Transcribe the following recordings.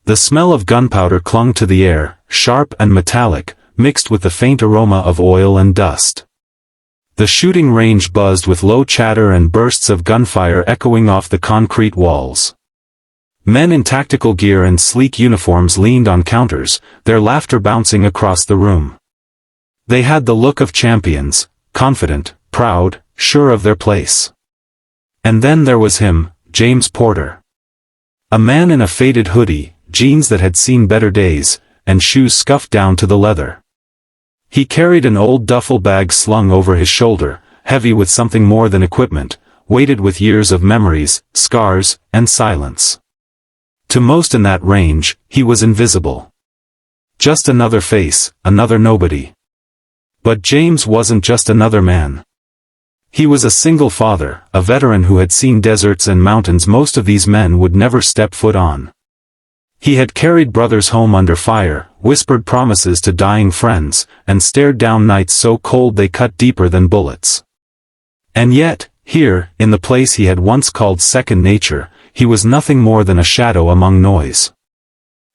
The smell of gunpowder clung to the air, sharp and metallic, mixed with the faint aroma of oil and dust. The shooting range buzzed with low chatter and bursts of gunfire echoing off the concrete walls. Men in tactical gear and sleek uniforms leaned on counters, their laughter bouncing across the room. They had the look of champions, confident, proud, sure of their place. And then there was him, James Porter. A man in a faded hoodie, jeans that had seen better days, and shoes scuffed down to the leather. He carried an old duffel bag slung over his shoulder, heavy with something more than equipment, weighted with years of memories, scars, and silence. To most in that range, he was invisible. Just another face, another nobody. But James wasn't just another man. He was a single father, a veteran who had seen deserts and mountains most of these men would never step foot on. He had carried brothers home under fire, whispered promises to dying friends, and stared down nights so cold they cut deeper than bullets. And yet, here, in the place he had once called second nature, he was nothing more than a shadow among noise.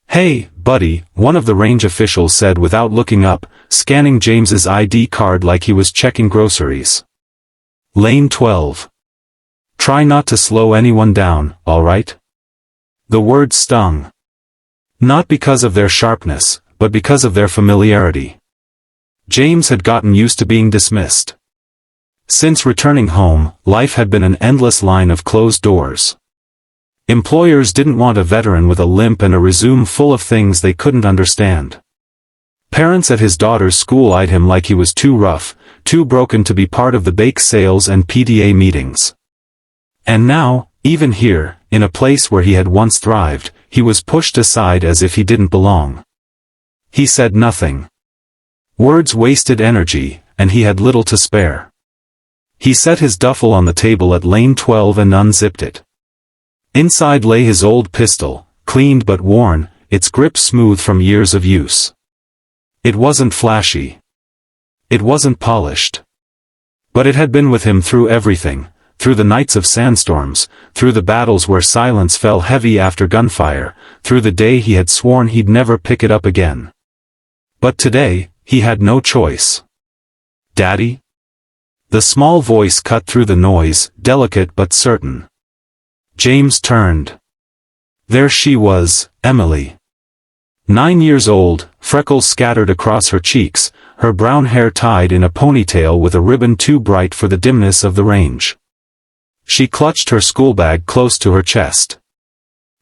"Hey, buddy," one of the range officials said without looking up, scanning James's ID card like he was checking groceries. "Lane 12. Try not to slow anyone down, all right?" The word stung. Not because of their sharpness, but because of their familiarity. James had gotten used to being dismissed. Since returning home, life had been an endless line of closed doors. Employers didn't want a veteran with a limp and a resume full of things they couldn't understand. Parents at his daughter's school eyed him like he was too rough, too broken to be part of the bake sales and PTA meetings. And now, even here, in a place where he had once thrived, he was pushed aside as if he didn't belong. He said nothing. Words wasted energy, and he had little to spare. He set his duffel on the table at lane 12 and unzipped it. Inside lay his old pistol, cleaned but worn, its grip smooth from years of use. It wasn't flashy. It wasn't polished. But it had been with him through everything, through the nights of sandstorms, through the battles where silence fell heavy after gunfire, through the day he had sworn he'd never pick it up again. But today, he had no choice. "Daddy?" The small voice cut through the noise, delicate but certain. James turned. There she was, Emily. 9 years old, freckles scattered across her cheeks, her brown hair tied in a ponytail with a ribbon too bright for the dimness of the range. She clutched her schoolbag close to her chest.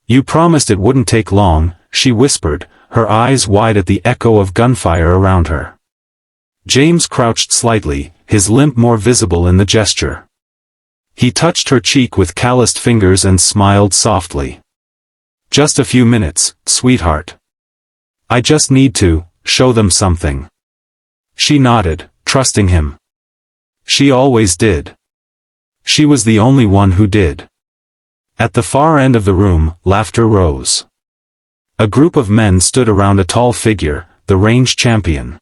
"You promised it wouldn't take long," she whispered, her eyes wide at the echo of gunfire around her. James crouched slightly, his limp more visible in the gesture. He touched her cheek with calloused fingers and smiled softly. "Just a few minutes, sweetheart. I just need to show them something." She nodded, trusting him. She always did. She was the only one who did. At the far end of the room, laughter rose. A group of men stood around a tall figure, the range champion.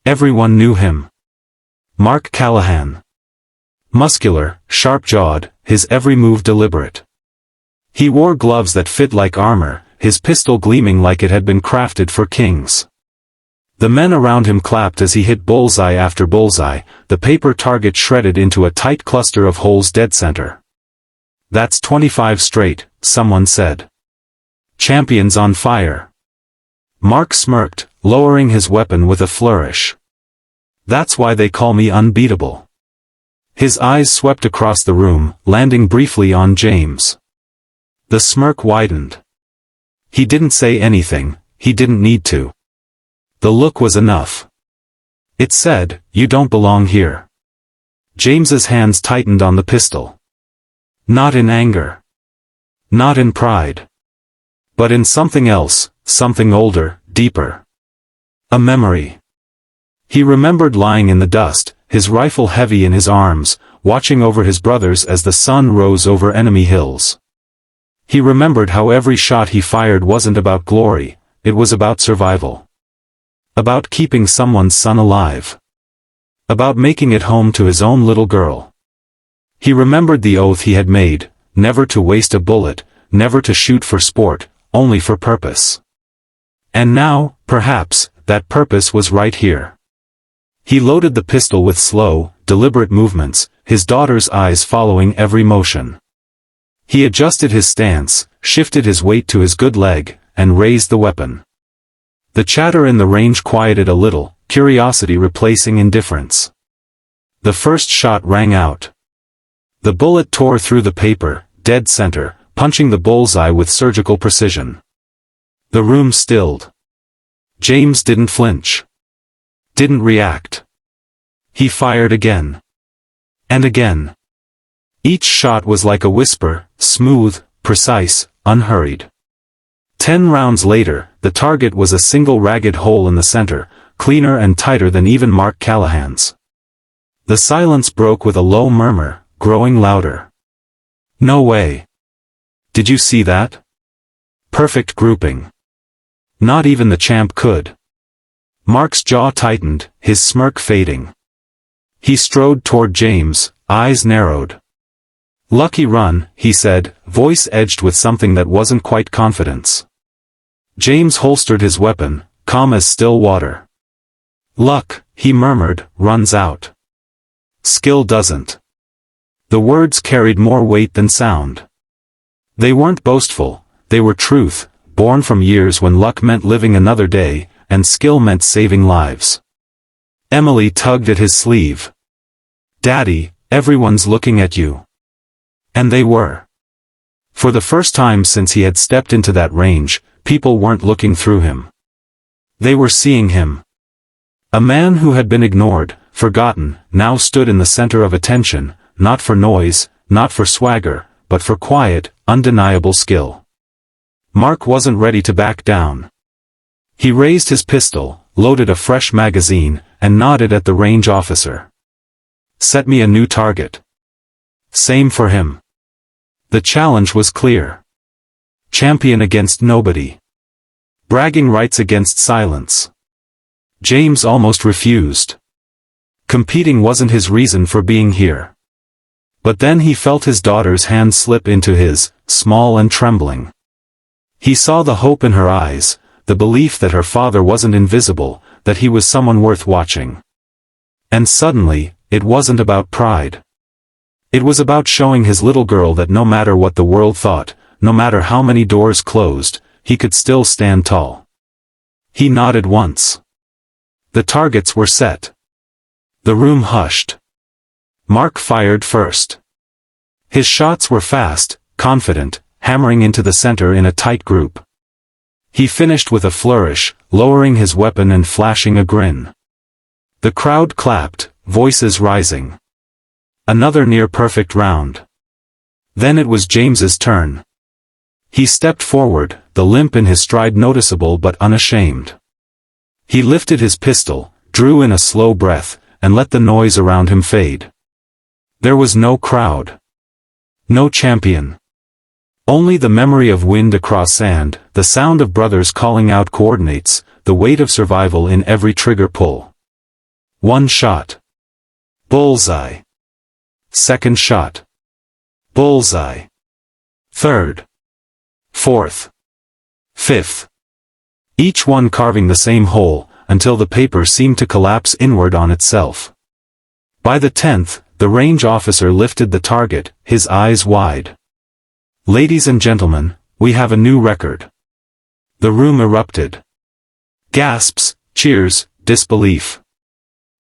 Everyone knew him. Mark Callahan. Muscular, sharp-jawed, his every move deliberate. He wore gloves that fit like armor, his pistol gleaming like it had been crafted for kings. The men around him clapped as he hit bullseye after bullseye, the paper target shredded into a tight cluster of holes dead center. "That's 25 straight," someone said. "Champions on fire." Mark smirked, lowering his weapon with a flourish. "That's why they call me unbeatable." His eyes swept across the room, landing briefly on James. The smirk widened. He didn't say anything, he didn't need to. The look was enough. It said, "You don't belong here." James's hands tightened on the pistol. Not in anger. Not in pride. But in something else, something older, deeper. A memory. He remembered lying in the dust, his rifle heavy in his arms, watching over his brothers as the sun rose over enemy hills. He remembered how every shot he fired wasn't about glory, it was about survival. About keeping someone's son alive. About making it home to his own little girl. He remembered the oath he had made, never to waste a bullet, never to shoot for sport, only for purpose. And now, perhaps, that purpose was right here. He loaded the pistol with slow, deliberate movements, his daughter's eyes following every motion. He adjusted his stance, shifted his weight to his good leg, and raised the weapon. The chatter in the range quieted a little, curiosity replacing indifference. The first shot rang out. The bullet tore through the paper, dead center, punching the bullseye with surgical precision. The room stilled. James didn't flinch. Didn't react. He fired again. And again. Each shot was like a whisper, smooth, precise, unhurried. 10 rounds later, the target was a single ragged hole in the center, cleaner and tighter than even Mark Callahan's. The silence broke with a low murmur, growing louder. "No way. Did you see that? Perfect grouping. Not even the champ could." Mark's jaw tightened, his smirk fading. He strode toward James, eyes narrowed. "Lucky run," he said, voice edged with something that wasn't quite confidence. James holstered his weapon, calm as still water. "Luck," he murmured, "runs out. Skill doesn't." The words carried more weight than sound. They weren't boastful, they were truth, born from years when luck meant living another day, and skill meant saving lives. Emily tugged at his sleeve. "Daddy, everyone's looking at you." And they were. For the first time since he had stepped into that range, people weren't looking through him. They were seeing him. A man who had been ignored, forgotten, now stood in the center of attention, not for noise, not for swagger, but for quiet, undeniable skill. Mark wasn't ready to back down. He raised his pistol, loaded a fresh magazine, and nodded at the range officer. "Set me a new target." Same for him. The challenge was clear. Champion against nobody. Bragging rights against silence. James almost refused. Competing wasn't his reason for being here. But then he felt his daughter's hand slip into his, small and trembling. He saw the hope in her eyes, the belief that her father wasn't invisible, that he was someone worth watching. And suddenly, it wasn't about pride. It was about showing his little girl that no matter what the world thought, no matter how many doors closed, he could still stand tall. He nodded once. The targets were set. The room hushed. Mark fired first. His shots were fast, confident, hammering into the center in a tight group. He finished with a flourish, lowering his weapon and flashing a grin. The crowd clapped, voices rising. Another near-perfect round. Then it was James's turn. He stepped forward, the limp in his stride noticeable but unashamed. He lifted his pistol, drew in a slow breath, and let the noise around him fade. There was no crowd. No champion. Only the memory of wind across sand, the sound of brothers calling out coordinates, the weight of survival in every trigger pull. One shot. Bullseye. Second shot. Bullseye. Third. Fourth. Fifth. Each one carving the same hole, until the paper seemed to collapse inward on itself. By the 10th, the range officer lifted the target, his eyes wide. "Ladies and gentlemen, we have a new record." The room erupted. Gasps, cheers, disbelief.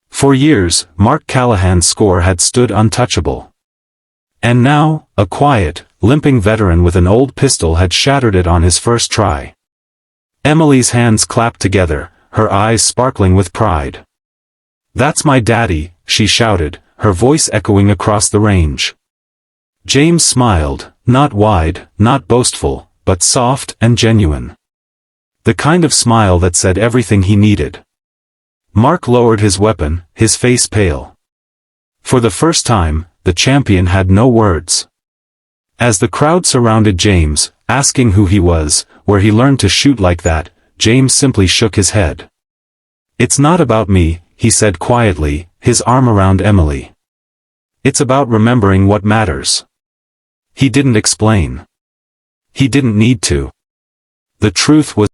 For years, Mark Callahan's score had stood untouchable. And now, a quiet, limping veteran with an old pistol had shattered it on his first try. Emily's hands clapped together, her eyes sparkling with pride. "That's my daddy," she shouted, her voice echoing across the range. James smiled, not wide, not boastful, but soft and genuine. The kind of smile that said everything he needed. Mark lowered his weapon, his face pale. For the first time, the champion had no words. As the crowd surrounded James, asking who he was, where he learned to shoot like that, James simply shook his head. "It's not about me," he said quietly, his arm around Emily. "It's about remembering what matters." He didn't explain. He didn't need to. The truth was